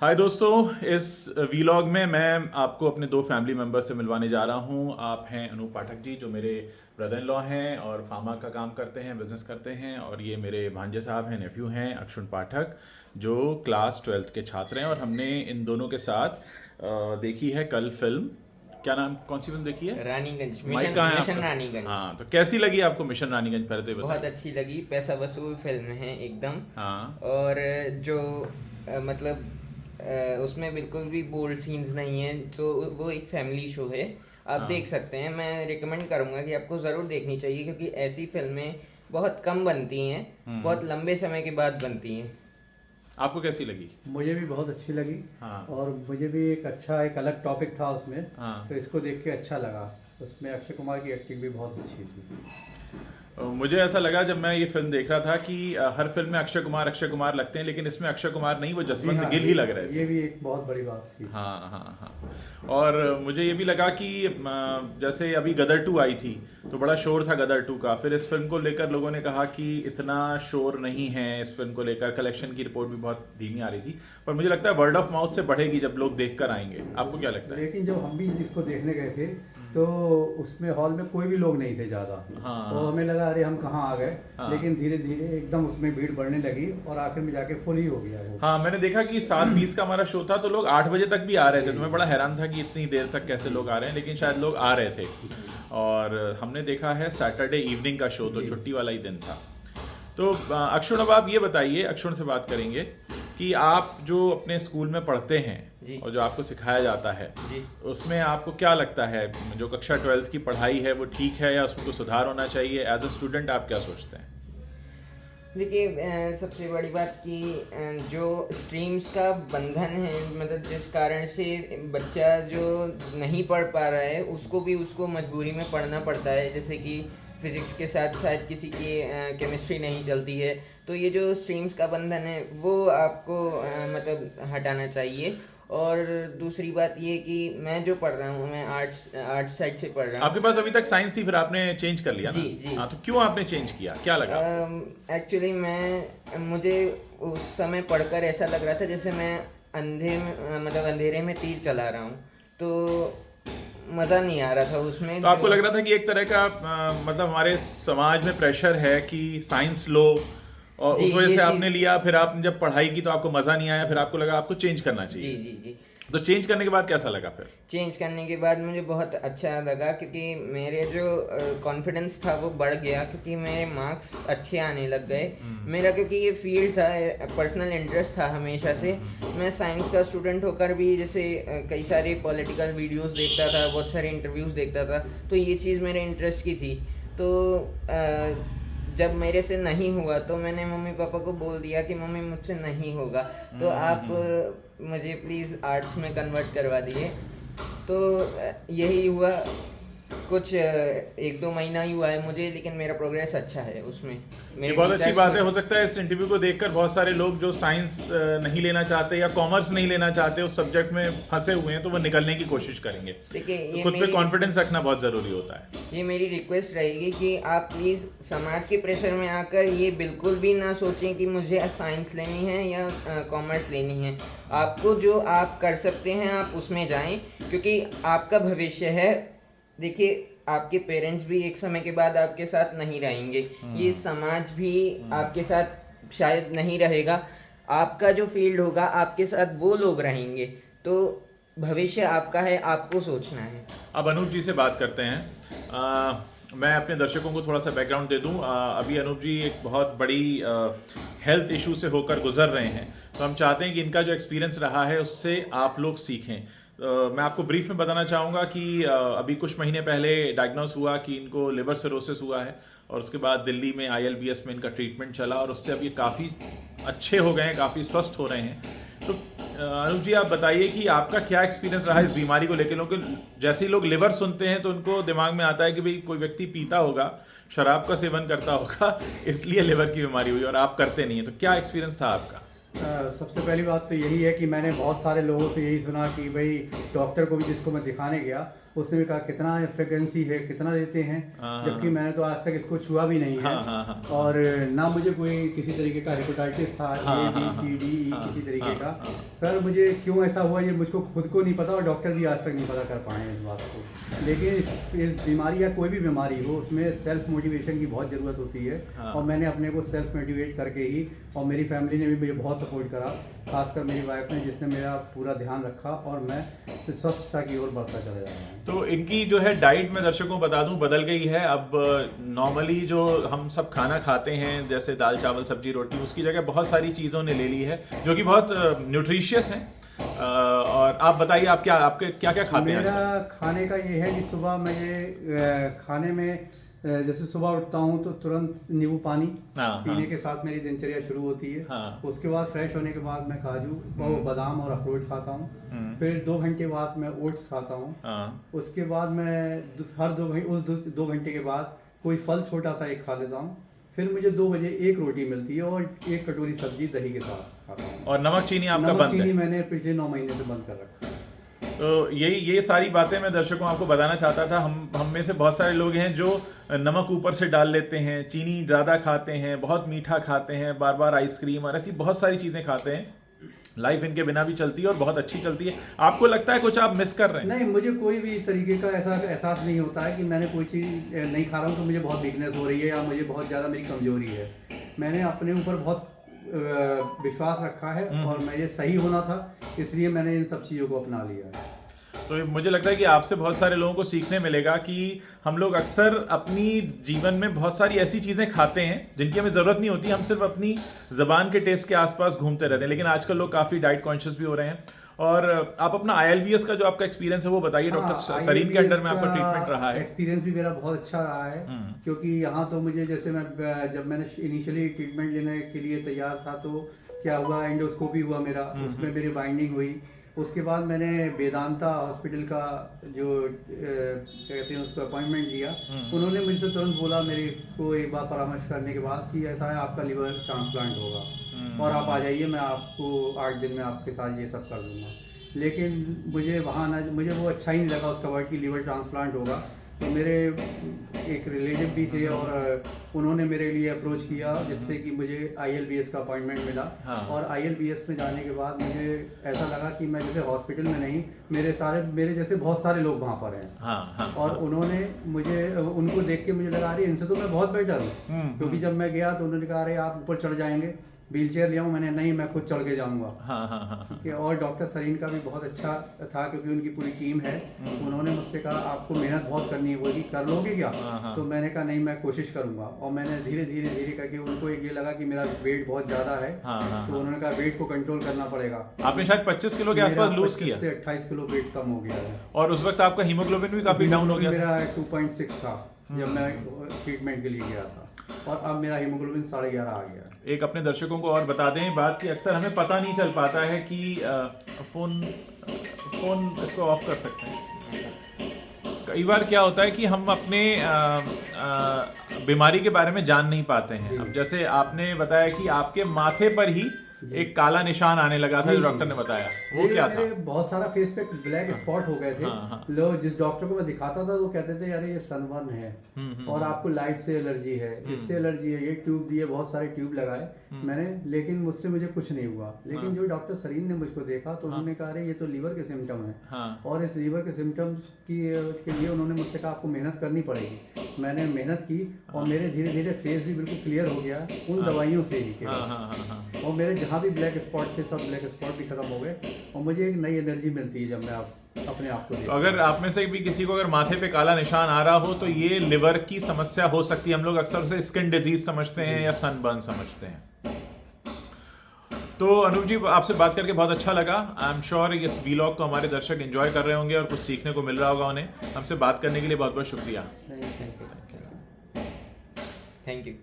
हाय दोस्तों, इस वीलॉग में मैं आपको अपने दो फैमिली मेम्बर से मिलवाने जा रहा हूँ। आप हैं अनूप पाठक जी, जो मेरे ब्रदर इन लॉ हैं और फार्मा का काम करते हैं, बिजनेस करते हैं। और ये मेरे भांजे साहब हैं, नेफ्यू हैं, अक्षुण पाठक, जो क्लास 12th के छात्र हैं। और हमने इन दोनों के साथ देखी है कल फिल्म। क्या नाम, कौन सी फिल्म देखी है? रानीगंज माइक मिशन कहाँ है मिशन आपका? रानीगंज। हाँ, तो कैसी लगी आपको मिशन रानीगंज, पहले तो ये बहुत बताइए। अच्छी लगी, पैसा वसूल फिल्म है एकदम। हाँ। और जो मतलब उसमें बिल्कुल भी बोल्ड सीन्स नहीं है, तो वो एक फैमिली शो है। आप हाँ। देख सकते हैं, मैं रिकमेंड करूँगा कि आपको ज़रूर देखनी चाहिए, क्योंकि ऐसी फिल्में बहुत कम बनती हैं, बहुत लंबे समय के बाद बनती हैं। आपको कैसी लगी? मुझे भी बहुत अच्छी लगी। हाँ। और मुझे भी एक अलग टॉपिक था उसमें, हाँ। तो इसको देख के अच्छा लगा। उसमें अक्षय कुमार की एक्टिंग भी बहुत अच्छी थी। मुझे ऐसा लगा जब मैं ये फिल्म देख रहा था कि हर फिल्म में अक्षय कुमार लगते हैं, लेकिन इसमें अक्षय कुमार नहीं, वो जी जसवंत हाँ, गिल ही लग रहे ये थे। भी एक बहुत बड़ी बात थी। हाँ हाँ हाँ। और मुझे ये भी लगा कि जैसे अभी गदर 2 आई थी, तो बड़ा शोर था गदर 2 का। फिर इस फिल्म को लेकर लोगों ने कहा कि इतना शोर नहीं है इस फिल्म को लेकर, कलेक्शन की रिपोर्ट भी बहुत धीमी आ रही थी। पर मुझे लगता है वर्ड ऑफ माउथ से बढ़ेगी जब लोग देख कर आएंगे। आपको क्या लगता है? लेकिन जब हम भी इसको देखने गए थे, तो उसमें हॉल में कोई भी लोग नहीं थे ज़्यादा। हाँ। तो हमें लगा अरे हम कहाँ आ गए। हाँ। लेकिन धीरे धीरे एकदम उसमें भीड़ बढ़ने लगी और आखिर में जाके फुल ही हो गया वो। हाँ, मैंने देखा कि 7:20 का हमारा शो था, तो लोग 8 बजे तक भी आ रहे थे। तो मैं बड़ा हैरान था कि इतनी देर तक कैसे लोग आ रहे हैं, लेकिन शायद लोग आ रहे थे। और हमने देखा है सैटरडे इवनिंग का शो, तो जी। छुट्टी वाला ही दिन था। तो अक्षुण, अब आप ये बताइए, अक्षुण से बात करेंगे कि आप जो अपने स्कूल में पढ़ते हैं जी और जो आपको सिखाया जाता है, जी। उसमें आपको क्या लगता है, जो कक्षा 12th की पढ़ाई है वो ठीक है या उसमें कुछ सुधार होना चाहिए? एज अ स्टूडेंट आप क्या सोचते हैं? देखिए, सबसे बड़ी बात कि जो स्ट्रीम्स का बंधन है, मतलब जिस कारण से बच्चा जो नहीं पढ़ पा रहा है, उसको मजबूरी में पढ़ना पड़ता है। जैसे कि फिज़िक्स के साथ शायद किसी की केमिस्ट्री नहीं चलती है, तो ये जो स्ट्रीम्स का बंधन है वो आपको मतलब हटाना चाहिए। और दूसरी बात ये कि मैं जो पढ़ रहा हूँ, मैं आर्ट्स साइड से पढ़ रहा आपके हूँ। पास अभी तक साइंस थी, फिर आपने चेंज कर लिया जी ना? जी। हाँ, तो क्यों आपने चेंज किया, क्या लगा आपको? एक्चुअली मुझे उस समय पढ़कर ऐसा लग रहा था जैसे मैं मतलब अंधेरे में तीर चला रहा हूँ, तो मज़ा नहीं आ रहा था उसमें। तो आपको जो लग रहा था कि एक तरह का मतलब हमारे समाज में प्रेशर है कि साइंस लो, और जी, उस वजह ये से चीज़। आपने लिया। फिर आपने जब पढ़ाई की तो आपको मज़ा नहीं आया, फिर आपको लगा आपको चेंज करना जी चाहिए। जी जी। तो चेंज करने के बाद कैसा लगा फिर? चेंज करने के बाद मुझे बहुत अच्छा लगा, क्योंकि मेरे जो कॉन्फिडेंस था वो बढ़ गया, क्योंकि मेरे मार्क्स अच्छे आने लग गए। मेरा क्योंकि ये फील्ड था, पर्सनल इंटरेस्ट था हमेशा से। मैं साइंस का स्टूडेंट होकर भी जैसे कई सारे पॉलिटिकल वीडियोस देखता था, बहुत सारे इंटरव्यूज़ देखता था, तो ये चीज़ मेरे इंटरेस्ट की थी। तो जब मेरे से नहीं हुआ तो मैंने मम्मी पापा को बोल दिया कि मम्मी मुझसे नहीं होगा, तो आप मुझे प्लीज़ आर्ट्स में कन्वर्ट करवा दिए। तो यही हुआ। कुछ 1-2 महीना ही हुआ है मुझे, लेकिन मेरा प्रोग्रेस अच्छा है उसमें। ये मेरे बहुत अच्छी टीचर्स बात है। हो मुझे। सकता है इस इंटरव्यू को देखकर बहुत सारे लोग जो साइंस नहीं लेना चाहते या कॉमर्स नहीं लेना चाहते, उस सब्जेक्ट में फंसे हुए हैं, तो वो निकलने की कोशिश करेंगे। देखिए, तो खुद पे कॉन्फिडेंस रखना बहुत ज़रूरी होता है। ये मेरी रिक्वेस्ट रहेगी कि आप प्लीज़ समाज के प्रेशर में आकर ये बिल्कुल भी ना सोचें कि मुझे साइंस लेनी है या कॉमर्स लेनी है। आपको जो आप कर सकते हैं आप उसमें जाएं, क्योंकि आपका भविष्य है। देखिए, आपके पेरेंट्स भी एक समय के बाद आपके साथ नहीं रहेंगे, ये समाज भी आपके साथ शायद नहीं रहेगा। आपका जो फील्ड होगा, आपके साथ वो लोग रहेंगे। तो भविष्य आपका है, आपको सोचना है। अब अनूप जी से बात करते हैं। मैं अपने दर्शकों को थोड़ा सा बैकग्राउंड दे दूं। अभी अनूप जी एक बहुत बड़ी हेल्थ इशू से होकर गुजर रहे हैं, तो हम चाहते हैं कि इनका जो एक्सपीरियंस रहा है उससे आप लोग सीखें। मैं आपको ब्रीफ में बताना चाहूँगा कि अभी कुछ महीने पहले डायग्नोस हुआ कि इनको लिवर सिरोसिस हुआ है, और उसके बाद दिल्ली में ILBS में इनका ट्रीटमेंट चला, और उससे अब ये काफ़ी अच्छे हो गए हैं, काफ़ी स्वस्थ हो रहे हैं। तो अनुज जी, आप बताइए कि आपका क्या एक्सपीरियंस रहा इस बीमारी को लेकर। लोग जैसे ही लोग लिवर सुनते हैं तो उनको दिमाग में आता है कि भाई कोई व्यक्ति पीता होगा, शराब का सेवन करता होगा, इसलिए लिवर की बीमारी हुई, और आप करते नहीं है। तो क्या एक्सपीरियंस था आपका? सबसे पहली बात तो यही है कि मैंने बहुत सारे लोगों से यही सुना कि भाई डॉक्टर को भी जिसको मैं दिखाने गया, उसने भी कहा कितना फ्रिक्वेंसी है, कितना देते हैं, जबकि मैंने तो आज तक इसको छुआ भी नहीं है। और ना मुझे कोई किसी तरीके का हेपेटाइटिस था, ABCDE किसी तरीके का। पर मुझे क्यों ऐसा हुआ ये मुझको खुद को नहीं पता, और डॉक्टर भी आज तक नहीं पता कर पाए इस बात को। लेकिन इस बीमारी या कोई भी बीमारी हो, उसमें सेल्फ मोटिवेशन की बहुत ज़रूरत होती है। और मैंने अपने को सेल्फ मोटिवेट करके ही, और मेरी फैमिली ने भी मुझे बहुत सपोर्ट करा, खासकर मेरी वाइफ ने, जिसने मेरा पूरा ध्यान रखा, और मैं स्वस्थता की ओर बढ़ता चला जा रहा हूँ। तो इनकी जो है डाइट में दर्शकों को बता दूं बदल गई है। अब नॉर्मली जो हम सब खाना खाते हैं जैसे दाल चावल सब्जी रोटी, उसकी जगह बहुत सारी चीज़ों ने ले ली है जो कि बहुत न्यूट्रिशियस हैं। और आप बताइए आपके क्या क्या खाते हैं? मेरा खाने का ये है कि सुबह मैं ये खाने में जैसे सुबह उठता हूँ तो तुरंत नींबू पानी पीने के साथ मेरी दिनचर्या शुरू होती है। उसके बाद फ्रेश होने के बाद मैं काजू और बादाम और अखरोट खाता हूँ। फिर 2 घंटे बाद मैं ओट्स खाता हूँ। उसके बाद मैं हर 2 घंटे के बाद कोई फल छोटा सा एक खा लेता हूँ। फिर मुझे 2 बजे एक रोटी मिलती है और 1 कटोरी सब्जी दही के साथ खाता हूँ। और नमक चीनी आपका बंद है? चीनी मैंने पिछले 9 महीने से बंद कर रखा है। तो ये सारी बातें मैं दर्शकों आपको बताना चाहता था। हम में से बहुत सारे लोग हैं जो नमक ऊपर से डाल लेते हैं, चीनी ज़्यादा खाते हैं, बहुत मीठा खाते हैं, बार बार आइसक्रीम और ऐसी बहुत सारी चीज़ें खाते हैं। लाइफ इनके बिना भी चलती है और बहुत अच्छी चलती है। आपको लगता है कुछ आप मिस कर रहे हैं? नहीं, मुझे कोई भी तरीके का ऐसा एहसास नहीं होता है कि मैंने कोई चीज़ नहीं खा रहा हूँ तो मुझे बहुत वीकनेस हो रही है या मुझे बहुत ज़्यादा मेरी कमजोरी है। मैंने अपने ऊपर बहुत विश्वास रखा है और मैं ये सही होना था, इसलिए मैंने इन सब चीज़ों को अपना लिया है। तो मुझे लगता है कि आपसे बहुत सारे लोगों को सीखने मिलेगा कि हम लोग अक्सर अपनी जीवन में बहुत सारी ऐसी चीज़ें खाते हैं जिनकी हमें ज़रूरत नहीं होती। हम सिर्फ अपनी ज़बान के टेस्ट के आसपास घूमते रहते हैं। लेकिन आजकल लोग काफ़ी डाइट कॉन्शियस भी हो रहे हैं। और आप अपना ILBS का जो आपका एक्सपीरियंस है वो बताइए। डॉक्टर सरीन के अंडर में आपका ट्रीटमेंट रहा है? एक्सपीरियंस भी मेरा बहुत अच्छा रहा है, क्योंकि यहाँ तो मुझे जैसे जब मैंने इनिशियली ट्रीटमेंट लेने के लिए तैयार था तो क्या हुआ, एंडोस्कोपी हुआ मेरा, उसमें मेरी बाइंडिंग हुई। उसके बाद मैंने वेदांता हॉस्पिटल का जो कहते हैं उसको अपॉइंटमेंट लिया। उन्होंने मुझसे तुरंत बोला मेरे को एक बार परामर्श करने के बाद कि ऐसा है आपका लिवर ट्रांसप्लांट होगा और आप आ जाइए, मैं आपको 8 दिन में आपके साथ ये सब कर दूंगा। लेकिन मुझे वो अच्छा ही नहीं लगा उसका वर्ड कि लिवर ट्रांसप्लांट होगा। तो मेरे एक रिलेटिव भी थे और उन्होंने मेरे लिए अप्रोच किया, जिससे कि मुझे ILBS का अपॉइंटमेंट मिला। और ILBS में जाने के बाद मुझे ऐसा लगा कि मैं जैसे हॉस्पिटल में नहीं, मेरे जैसे बहुत सारे लोग वहाँ पर हैं। और उन्होंने उनको देख के मुझे लगा रही इनसे तो मैं बहुत बेटर हूँ, क्योंकि जब मैं गया तो उन्होंने कहा अरे आप ऊपर चढ़ जाएंगे, व्हील चेयर ले आऊँ, मैंने नहीं, मैं खुद चढ़ के जाऊँगा। ठीक है। और डॉक्टर सरीन का भी बहुत अच्छा था, क्योंकि उनकी पूरी टीम है। उन्होंने मुझसे कहा आपको मेहनत बहुत करनी होगी, कर लोगे क्या? तो मैंने कहा नहीं, मैं कोशिश करूंगा। और मैंने धीरे धीरे करके, उनको ये लगा कि मेरा वेट बहुत ज़्यादा है, तो उन्होंने कहा वेट को कंट्रोल करना पड़ेगा। आपने शायद 25 किलो के आसपास लूज किया? 25 से 28 किलो वेट कम हो गया है। और उस वक्त आपका हीमोग्लोबिन भी काफ़ी डाउन हो गया? मेरा 2.6 था जब मैं ट्रीटमेंट के लिए गया था, और अब मेरा हीमोग्लोबिन 11.5 आ गया। एक अपने दर्शकों को और बता दें बात कि अक्सर हमें पता नहीं चल पाता है कि फोन इसको ऑफ कर सकते हैं। कई बार क्या होता है कि हम अपने बीमारी के बारे में जान नहीं पाते हैं। अब जैसे आपने बताया कि आपके माथे पर ही एक काला निशान आने लगा था, जो डॉक्टर ने बताया, वो क्या था? बहुत सारा फेस पे ब्लैक स्पॉट हो गए थे। लोग जिस डॉक्टर को मैं दिखाता था वो कहते थे अरे ये सनबर्न है और आपको लाइट से एलर्जी है, इससे एलर्जी है, ये ट्यूब दिए, बहुत सारे ट्यूब लगाए मैंने, लेकिन मुझे कुछ नहीं हुआ। लेकिन जो डॉक्टर सरीन ने मुझको देखा तो उन्होंने कहा अरे ये तो लीवर के सिम्टम है, और इस लीवर के सिम्टम्स के लिए उन्होंने मुझसे कहा आपको मेहनत करनी पड़ेगी। मैंने मेहनत की और मेरे धीरे धीरे फेस भी बिल्कुल क्लियर हो गया उन दवाइयों से ही। और मेरे जहाँ भी ब्लैक स्पॉट थे सब ब्लैक स्पॉट भी खत्म हो गए और मुझे एक नई एनर्जी मिलती है जब मैं अपने आप को तो अगर आप में से भी किसी को अगर माथे पे काला निशान आ रहा हो तो ये लिवर की समस्या हो सकती है। हम लोग अक्सर उसे स्किन डिजीज समझते हैं या सनबर्न समझते हैं। तो अनूप जी, आपसे बात करके बहुत अच्छा लगा। आई एम श्योर इस व्लॉग को हमारे दर्शक एंजॉय कर रहे होंगे और कुछ सीखने को मिल रहा होगा उन्हें। हमसे बात करने के लिए बहुत बहुत शुक्रिया। Thank you.